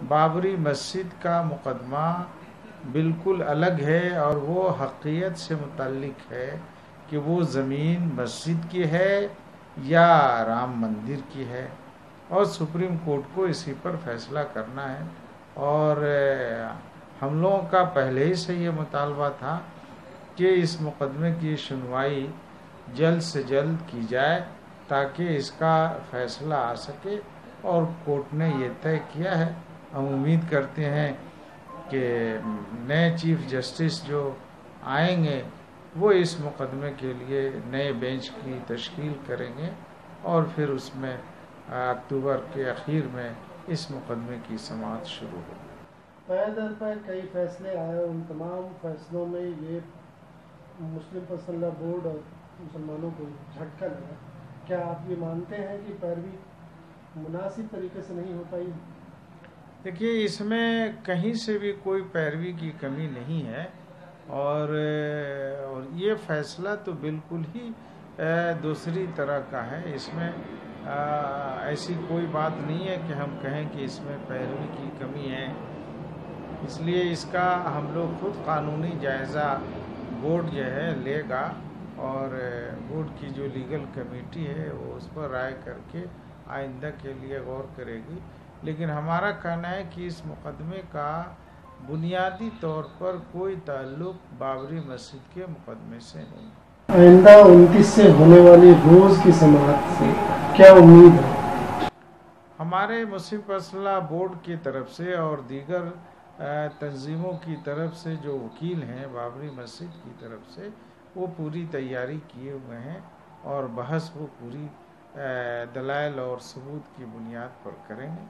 بابری مسجد کا مقدمہ بالکل الگ ہے اور وہ حقیقت سے متعلق ہے کہ وہ زمین مسجد کی ہے یا رام مندر کی ہے، اور سپریم کورٹ کو اسی پر فیصلہ کرنا ہے۔ اور ہم لوگوں کا پہلے ہی سے یہ مطالبہ تھا کہ اس مقدمے کی سنوائی جلد سے جلد کی جائے تاکہ اس کا فیصلہ آ سکے، اور کورٹ نے یہ طے کیا ہے۔ ہم امید کرتے ہیں کہ نئے چیف جسٹس جو آئیں گے وہ اس مقدمے کے لیے نئے بینچ کی تشکیل کریں گے، اور پھر اس میں اکتوبر کے اخیر میں اس مقدمے کی سماعت شروع ہوگی۔ پے در پے کئی فیصلے آئے، ان تمام فیصلوں میں یہ مسلم پرسنل لا بورڈ اور مسلمانوں کو جھٹکا لگا۔ کیا آپ یہ مانتے ہیں کہ پیروی مناسب طریقے سے نہیں ہو پائی؟ دیکھیے، اس میں کہیں سے بھی کوئی پیروی کی کمی نہیں ہے، اور یہ فیصلہ تو بالکل ہی دوسری طرح کا ہے۔ اس میں ایسی کوئی بات نہیں ہے کہ ہم کہیں کہ اس میں پیروی کی کمی ہے۔ اس لیے اس کا ہم لوگ خود قانونی جائزہ بورڈ جو ہے لے گا، اور بورڈ کی جو لیگل کمیٹی ہے وہ اس پر رائے کر کے آئندہ کے لیے غور کرے گی۔ لیکن ہمارا کہنا ہے کہ اس مقدمے کا بنیادی طور پر کوئی تعلق بابری مسجد کے مقدمے سے نہیں۔ آئندہ 29 سے ہونے والی روز کی سماعت سے کیا امید ہے؟ ہمارے مسلم پرسنل لا بورڈ کی طرف سے اور دیگر تنظیموں کی طرف سے جو وکیل ہیں بابری مسجد کی طرف سے، وہ پوری تیاری کیے ہوئے ہیں، اور بحث وہ پوری دلائل اور ثبوت کی بنیاد پر کریں گے۔